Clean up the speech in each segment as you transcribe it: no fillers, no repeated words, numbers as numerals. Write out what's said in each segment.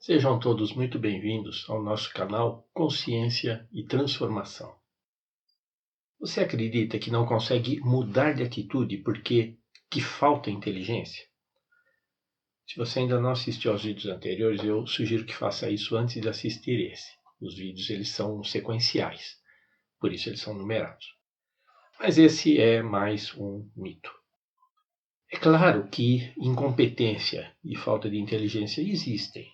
Sejam todos muito bem-vindos ao nosso canal Consciência e Transformação. Você acredita que não consegue mudar de atitude porque te falta inteligência? Se você ainda não assistiu aos vídeos anteriores, eu sugiro que faça isso antes de assistir esse. Os vídeos eles são sequenciais, por isso eles são numerados. Mas esse é mais um mito. É claro que incompetência e falta de inteligência existem.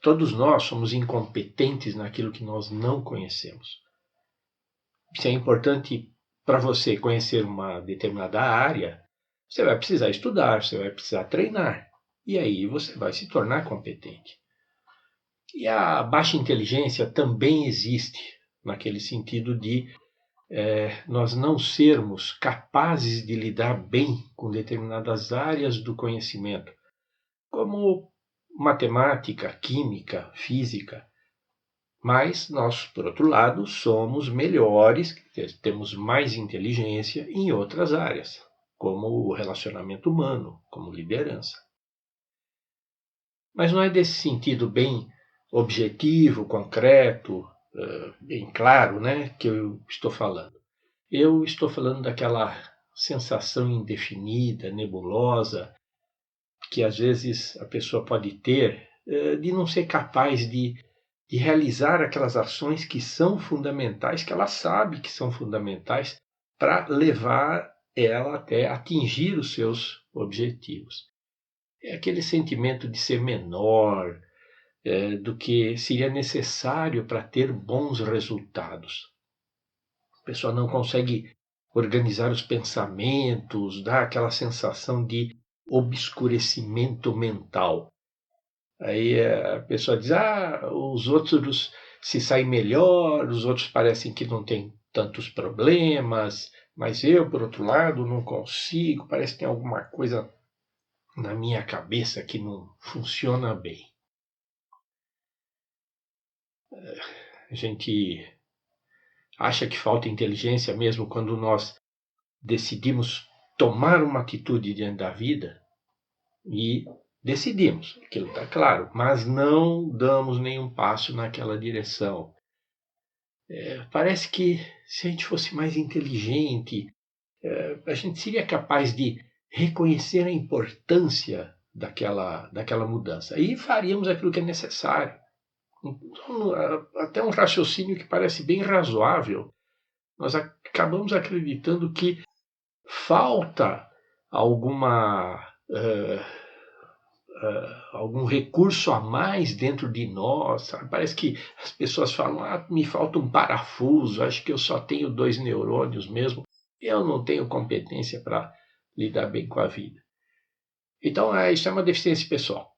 Todos nós somos incompetentes naquilo que nós não conhecemos. Se é importante para você conhecer uma determinada área, você vai precisar estudar, você vai precisar treinar. E aí você vai se tornar competente. E a baixa inteligência também existe, naquele sentido de nós não sermos capazes de lidar bem com determinadas áreas do conhecimento, como matemática, química, física. Mas nós, por outro lado, somos melhores, temos mais inteligência em outras áreas, como o relacionamento humano, como liderança. Mas não é desse sentido bem objetivo, concreto, bem claro, né, que eu estou falando. Eu estou falando daquela sensação indefinida, nebulosa, que às vezes a pessoa pode ter de não ser capaz de realizar aquelas ações que são fundamentais, que ela sabe que são fundamentais para levar ela até atingir os seus objetivos. É aquele sentimento de ser menor do que seria necessário para ter bons resultados. A pessoa não consegue organizar os pensamentos, dá aquela sensação de obscurecimento mental. Aí a pessoa diz, os outros se saem melhor, os outros parecem que não têm tantos problemas, mas eu, por outro lado, não consigo, parece que tem alguma coisa na minha cabeça que não funciona bem. A gente acha que falta inteligência mesmo quando nós decidimos tomar uma atitude diante da vida e decidimos, aquilo está claro, mas não damos nenhum passo naquela direção. Parece que se a gente fosse mais inteligente, a gente seria capaz de reconhecer a importância daquela mudança e faríamos aquilo que é necessário. Então, até um raciocínio que parece bem razoável, nós acabamos acreditando que falta algum recurso a mais dentro de nós. Sabe? Parece que as pessoas falam, me falta um parafuso, acho que eu só tenho 2 neurônios mesmo, eu não tenho competência para lidar bem com a vida. Então, isso é uma deficiência pessoal.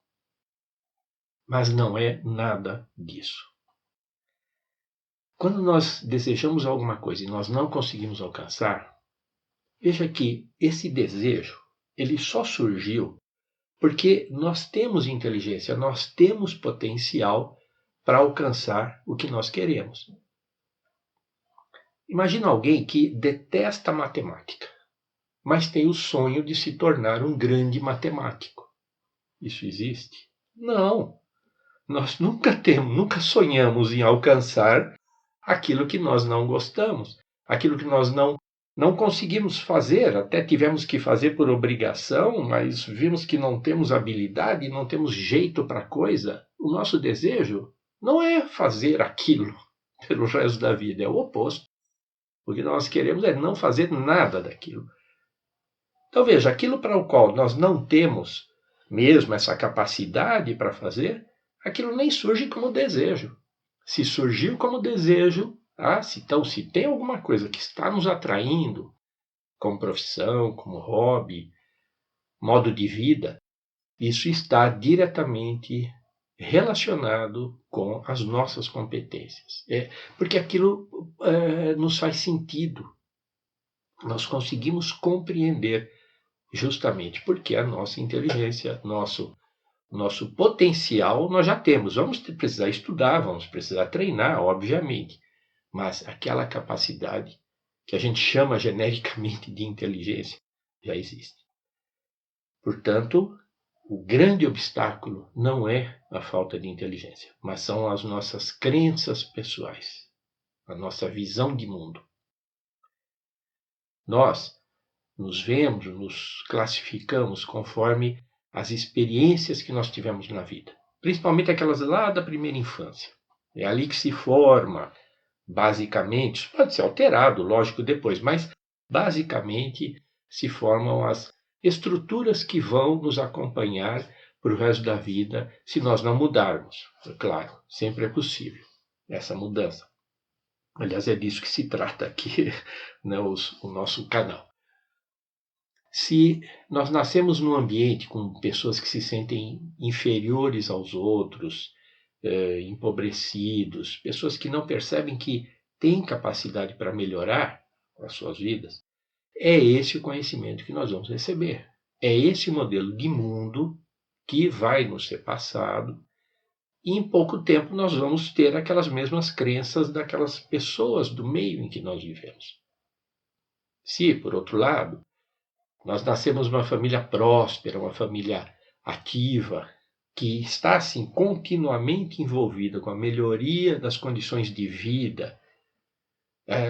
Mas não é nada disso. Quando nós desejamos alguma coisa e nós não conseguimos alcançar, veja que esse desejo, ele só surgiu porque nós temos inteligência, nós temos potencial para alcançar o que nós queremos. Imagina alguém que detesta matemática, mas tem o sonho de se tornar um grande matemático. Isso existe? Não. Nós nunca sonhamos em alcançar aquilo que nós não gostamos, aquilo que nós não conseguimos fazer, até tivemos que fazer por obrigação, mas vimos que não temos habilidade, não temos jeito para a coisa. O nosso desejo não é fazer aquilo pelo resto da vida, é o oposto. O que nós queremos é não fazer nada daquilo. Então veja, aquilo para o qual nós não temos mesmo essa capacidade para fazer, aquilo nem surge como desejo. Se surgiu como desejo, então se tem alguma coisa que está nos atraindo, como profissão, como hobby, modo de vida, isso está diretamente relacionado com as nossas competências. Porque aquilo nos faz sentido. Nós conseguimos compreender justamente porque a nossa inteligência, nosso potencial nós já temos. Vamos precisar estudar, vamos precisar treinar, obviamente. Mas aquela capacidade que a gente chama genericamente de inteligência já existe. Portanto, o grande obstáculo não é a falta de inteligência, mas são as nossas crenças pessoais, a nossa visão de mundo. Nós nos vemos, nos classificamos conforme as experiências que nós tivemos na vida, principalmente aquelas lá da primeira infância. É ali que se forma, basicamente, isso pode ser alterado, lógico, depois, mas basicamente se formam as estruturas que vão nos acompanhar para o resto da vida se nós não mudarmos. É claro, sempre é possível essa mudança. Aliás, é disso que se trata aqui, né, o nosso canal. Se nós nascemos num ambiente com pessoas que se sentem inferiores aos outros, empobrecidos, pessoas que não percebem que têm capacidade para melhorar as suas vidas, é esse o conhecimento que nós vamos receber. É esse modelo de mundo que vai nos ser passado e em pouco tempo nós vamos ter aquelas mesmas crenças daquelas pessoas do meio em que nós vivemos. Se, por outro lado, nós nascemos numa família próspera, uma família ativa, que está assim continuamente envolvida com a melhoria das condições de vida,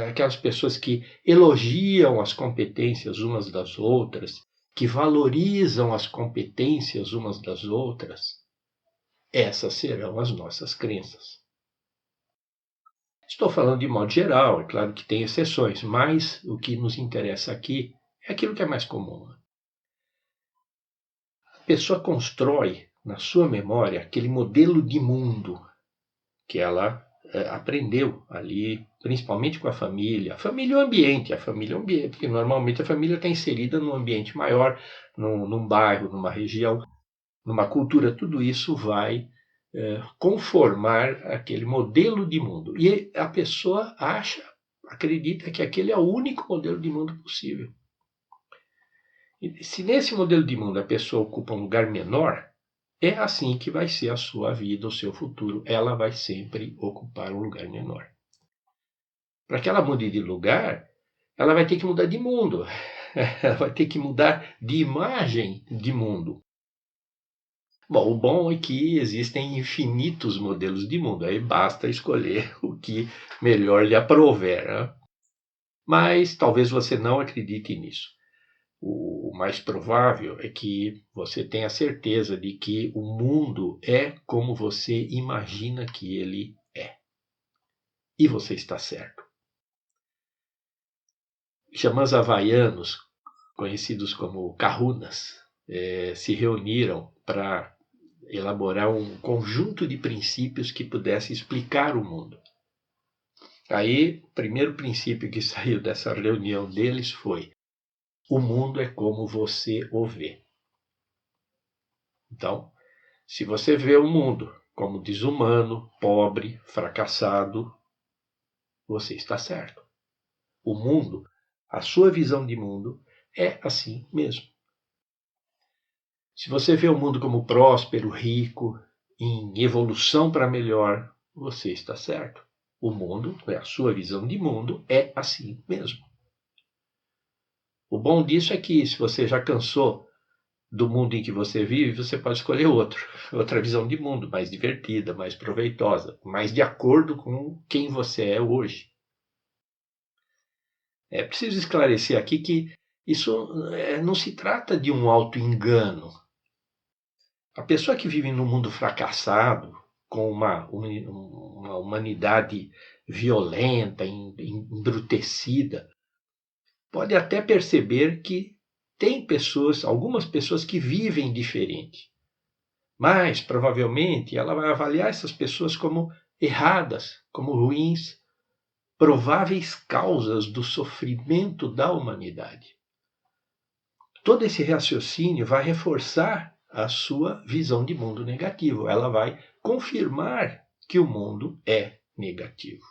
aquelas pessoas que elogiam as competências umas das outras, que valorizam as competências umas das outras, essas serão as nossas crenças. Estou falando de modo geral, é claro que tem exceções, mas o que nos interessa aqui é aquilo que é mais comum. A pessoa constrói na sua memória aquele modelo de mundo que ela aprendeu ali, principalmente com a família. A família é o ambiente, porque normalmente a família está inserida num ambiente maior, num bairro, numa região, numa cultura, tudo isso vai conformar aquele modelo de mundo. E a pessoa acredita que aquele é o único modelo de mundo possível. E se nesse modelo de mundo a pessoa ocupa um lugar menor, é assim que vai ser a sua vida, o seu futuro. Ela vai sempre ocupar um lugar menor. Para que ela mude de lugar, ela vai ter que mudar de mundo. Ela vai ter que mudar de imagem de mundo. Bom, o bom é que existem infinitos modelos de mundo. Aí basta escolher o que melhor lhe aprouver. Né? Mas talvez você não acredite nisso. O mais provável é que você tenha certeza de que o mundo é como você imagina que ele é. E você está certo. Xamãs havaianos, conhecidos como kahunas, se reuniram para elaborar um conjunto de princípios que pudesse explicar o mundo. Aí, o primeiro princípio que saiu dessa reunião deles foi: o mundo é como você o vê. Então, se você vê o mundo como desumano, pobre, fracassado, você está certo. O mundo, a sua visão de mundo, é assim mesmo. Se você vê o mundo como próspero, rico, em evolução para melhor, você está certo. O mundo, a sua visão de mundo, é assim mesmo. O bom disso é que, se você já cansou do mundo em que você vive, você pode escolher outra visão de mundo, mais divertida, mais proveitosa, mais de acordo com quem você é hoje. É preciso esclarecer aqui que isso não se trata de um auto-engano. A pessoa que vive num mundo fracassado, com uma humanidade violenta, embrutecida, pode até perceber que tem algumas pessoas que vivem diferente. Mas, provavelmente, ela vai avaliar essas pessoas como erradas, como ruins, prováveis causas do sofrimento da humanidade. Todo esse raciocínio vai reforçar a sua visão de mundo negativo. Ela vai confirmar que o mundo é negativo.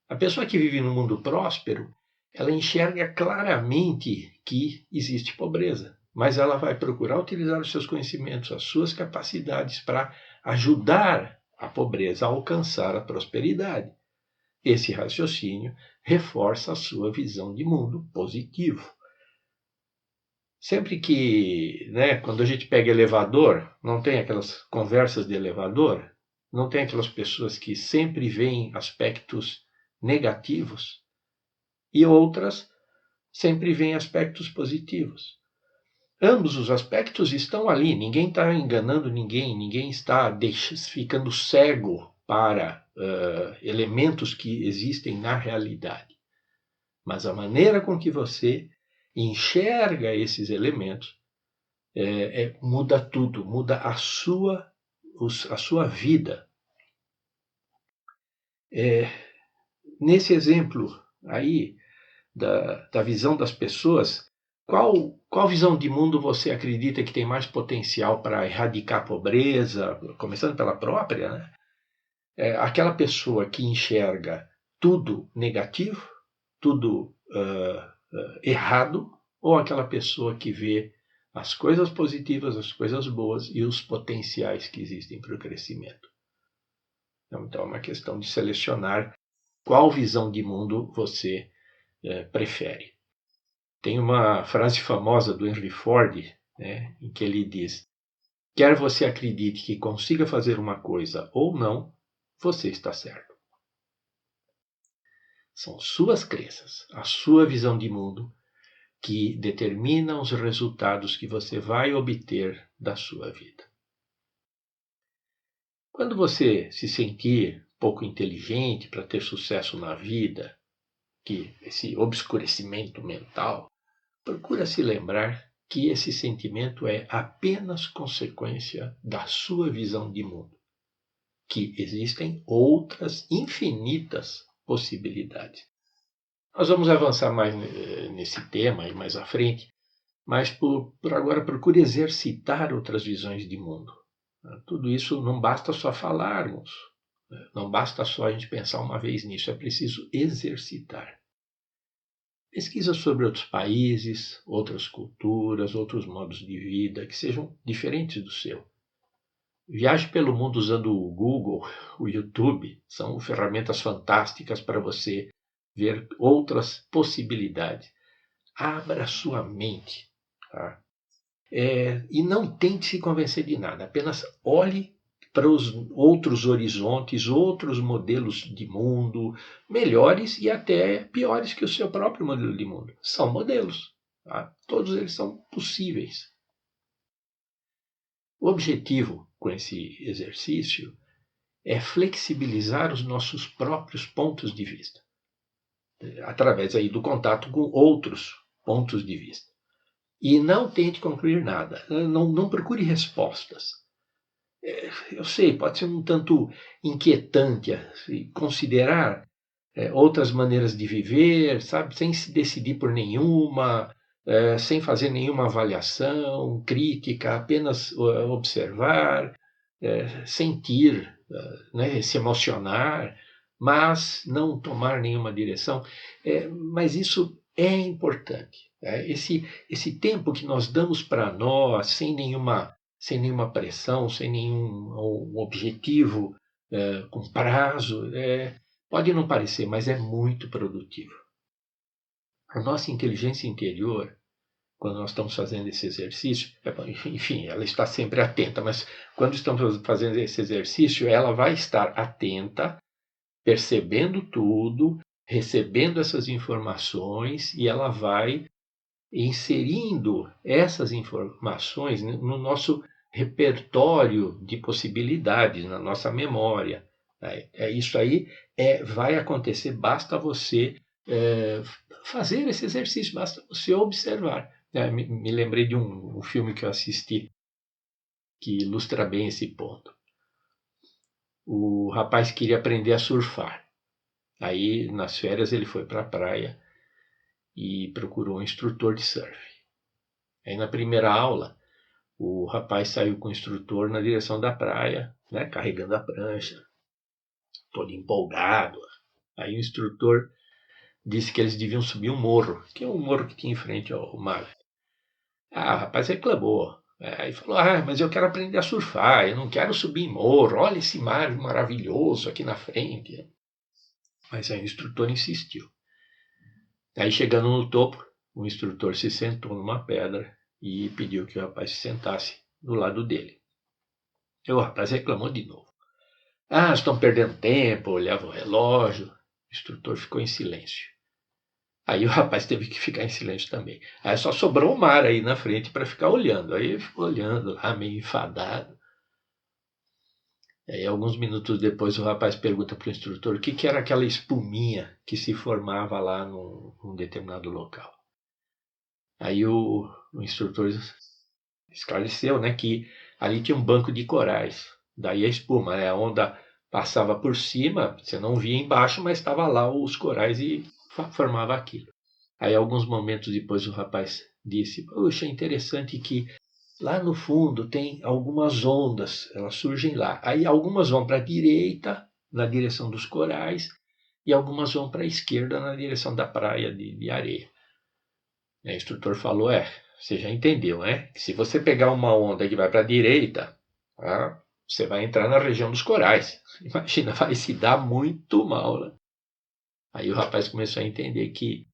A pessoa que vive num mundo próspero, ela enxerga claramente que existe pobreza, mas ela vai procurar utilizar os seus conhecimentos, as suas capacidades para ajudar a pobreza a alcançar a prosperidade. Esse raciocínio reforça a sua visão de mundo positivo. Sempre que, né, quando a gente pega elevador, não tem aquelas conversas de elevador, não tem aquelas pessoas que sempre veem aspectos negativos e outras sempre veem aspectos positivos. Ambos os aspectos estão ali, ninguém está enganando ninguém, ninguém está ficando cego para elementos que existem na realidade. Mas a maneira com que você enxerga esses elementos muda tudo, muda a sua vida. Nesse exemplo aí da visão das pessoas, qual visão de mundo você acredita que tem mais potencial para erradicar a pobreza, começando pela própria, né? Aquela pessoa que enxerga tudo negativo, tudo errado, ou aquela pessoa que vê as coisas positivas, as coisas boas e os potenciais que existem para o crescimento. Então é uma questão de selecionar qual visão de mundo você prefere. Tem uma frase famosa do Henry Ford, né, em que ele diz: quer você acredite que consiga fazer uma coisa ou não, você está certo. São suas crenças, a sua visão de mundo, que determinam os resultados que você vai obter da sua vida. Quando você se sentir pouco inteligente para ter sucesso na vida, que esse obscurecimento mental, procura se lembrar que esse sentimento é apenas consequência da sua visão de mundo, que existem outras infinitas possibilidades. Nós vamos avançar mais nesse tema aí mais à frente, mas por agora procure exercitar outras visões de mundo. Tudo isso não basta só falarmos, não basta só a gente pensar uma vez nisso, é preciso exercitar. Pesquisa sobre outros países, outras culturas, outros modos de vida que sejam diferentes do seu. Viaje pelo mundo usando o Google, o YouTube, são ferramentas fantásticas para você ver outras possibilidades. Abra sua mente, tá? E não tente se convencer de nada, apenas olhe para os outros horizontes, outros modelos de mundo, melhores e até piores que o seu próprio modelo de mundo. São modelos, tá? Todos eles são possíveis. O objetivo com esse exercício é flexibilizar os nossos próprios pontos de vista, através aí do contato com outros pontos de vista. E não tente concluir nada, não procure respostas. Eu sei, pode ser um tanto inquietante considerar outras maneiras de viver, sabe, sem se decidir por nenhuma, sem fazer nenhuma avaliação crítica, apenas observar, sentir, né, se emocionar, mas não tomar nenhuma direção. Mas isso é importante. Esse tempo que nós damos para nós, sem nenhuma pressão, sem nenhum objetivo com prazo, pode não parecer, mas é muito produtivo. A nossa inteligência interior, quando nós estamos fazendo esse exercício, enfim, ela está sempre atenta, mas quando estamos fazendo esse exercício, ela vai estar atenta, percebendo tudo, recebendo essas informações e ela vai inserindo essas informações no nosso repertório de possibilidades, na nossa memória. Isso aí vai acontecer, basta você fazer esse exercício, basta você observar. Me lembrei de um filme que eu assisti que ilustra bem esse ponto. O rapaz queria aprender a surfar. Aí, nas férias, ele foi para a praia e procurou um instrutor de surf. Aí, na primeira aula, o rapaz saiu com o instrutor na direção da praia, né, carregando a prancha, todo empolgado. Aí o instrutor disse que eles deviam subir um morro, que é um morro que tinha em frente ao mar. O rapaz reclamou. Aí falou, mas eu quero aprender a surfar, eu não quero subir em morro, olha esse mar maravilhoso aqui na frente. Mas aí o instrutor insistiu. Aí chegando no topo, o instrutor se sentou numa pedra e pediu que o rapaz se sentasse do lado dele. E o rapaz reclamou de novo. Ah, estão perdendo tempo, olhava o relógio. O instrutor ficou em silêncio. Aí o rapaz teve que ficar em silêncio também. Aí só sobrou o mar aí na frente para ficar olhando. Aí ele ficou olhando lá, meio enfadado. Aí alguns minutos depois o rapaz pergunta para o instrutor o que era aquela espuminha que se formava lá num determinado local. Aí o instrutor esclareceu, né, que ali tinha um banco de corais. Daí a espuma, né, a onda passava por cima, você não via embaixo, mas estava lá os corais e formava aquilo. Aí alguns momentos depois o rapaz disse, puxa, é interessante que lá no fundo tem algumas ondas, elas surgem lá. Aí algumas vão para a direita, na direção dos corais, e algumas vão para a esquerda, na direção da praia de areia. O instrutor falou, você já entendeu, né? Que se você pegar uma onda que vai para a direita, você vai entrar na região dos corais. Imagina, vai se dar muito mal, né? Aí o rapaz começou a entender que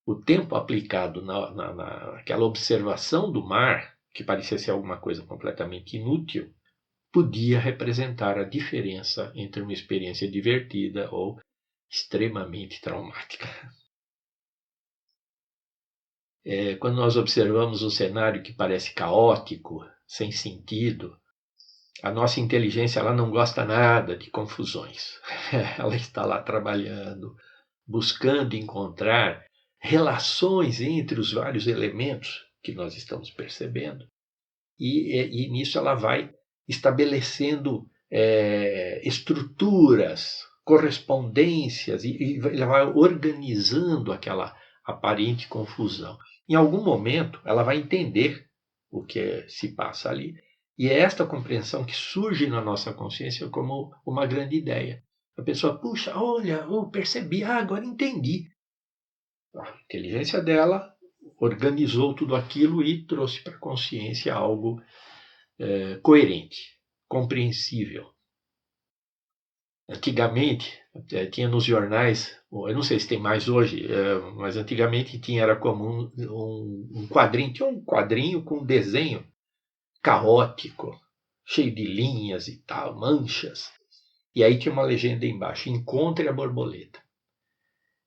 o tempo aplicado naquela observação do mar, que parecia ser alguma coisa completamente inútil, podia representar a diferença entre uma experiência divertida ou extremamente traumática. Quando nós observamos um cenário que parece caótico, sem sentido, a nossa inteligência ela não gosta nada de confusões. Ela está lá trabalhando, buscando encontrar relações entre os vários elementos que nós estamos percebendo. E nisso ela vai estabelecendo estruturas, correspondências, e ela vai organizando aquela aparente confusão. Em algum momento, ela vai entender o que se passa ali. E é esta compreensão que surge na nossa consciência como uma grande ideia. A pessoa, puxa, olha, eu percebi, agora entendi. A inteligência dela organizou tudo aquilo e trouxe para a consciência algo coerente, compreensível. Antigamente, tinha nos jornais, eu não sei se tem mais hoje, mas antigamente era comum um quadrinho, tinha um quadrinho com um desenho caótico, cheio de linhas e tal, manchas. E aí tinha uma legenda embaixo, encontre a borboleta.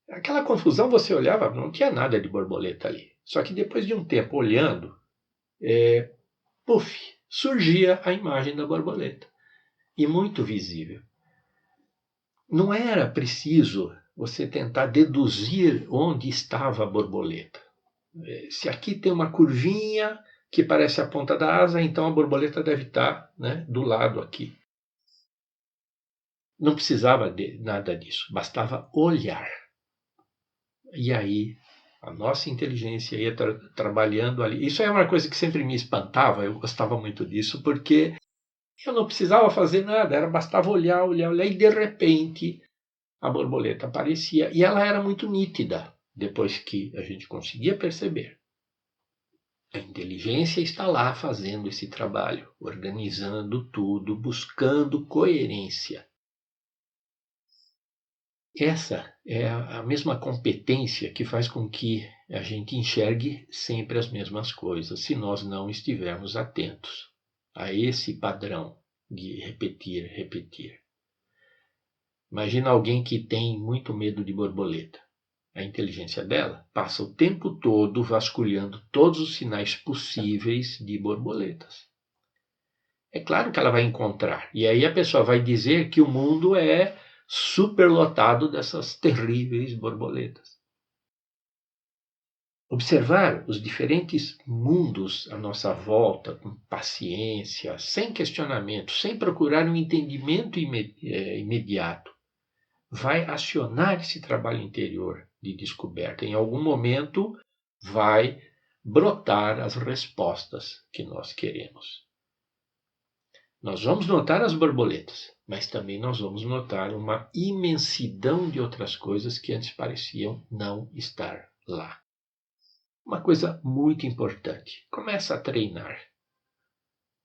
Aquela confusão, você olhava, não tinha nada de borboleta ali. Só que depois de um tempo olhando, surgia a imagem da borboleta. E muito visível. Não era preciso você tentar deduzir onde estava a borboleta. Se aqui tem uma curvinha que parece a ponta da asa, então a borboleta deve estar, né, do lado aqui. Não precisava de nada disso, bastava olhar. E aí a nossa inteligência ia trabalhando ali. Isso é uma coisa que sempre me espantava, eu gostava muito disso, porque eu não precisava fazer nada, bastava olhar, e de repente a borboleta aparecia. E ela era muito nítida, depois que a gente conseguia perceber. A inteligência está lá fazendo esse trabalho, organizando tudo, buscando coerência. Essa é a mesma competência que faz com que a gente enxergue sempre as mesmas coisas, se nós não estivermos atentos a esse padrão de repetir, repetir. Imagina alguém que tem muito medo de borboleta. A inteligência dela passa o tempo todo vasculhando todos os sinais possíveis de borboletas. É claro que ela vai encontrar. E aí a pessoa vai dizer que o mundo é superlotado dessas terríveis borboletas. Observar os diferentes mundos à nossa volta com paciência, sem questionamento, sem procurar um entendimento imediato, vai acionar esse trabalho interior de descoberta. Em algum momento vai brotar as respostas que nós queremos. Nós vamos notar as borboletas, mas também nós vamos notar uma imensidão de outras coisas que antes pareciam não estar lá. Uma coisa muito importante, começa a treinar.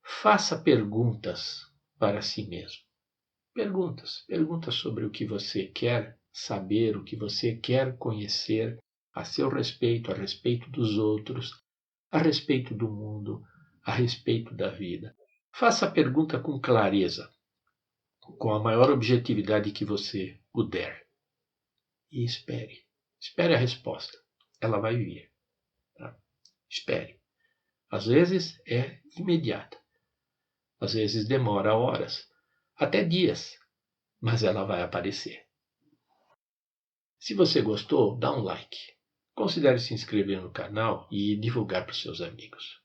Faça perguntas para si mesmo. Perguntas sobre o que você quer saber, o que você quer conhecer a seu respeito, a respeito dos outros, a respeito do mundo, a respeito da vida. Faça a pergunta com clareza, com a maior objetividade que você puder. E espere. Espere a resposta. Ela vai vir. Tá? Espere. Às vezes é imediata. Às vezes demora horas, até dias, mas ela vai aparecer. Se você gostou, dá um like. Considere se inscrever no canal e divulgar para os seus amigos.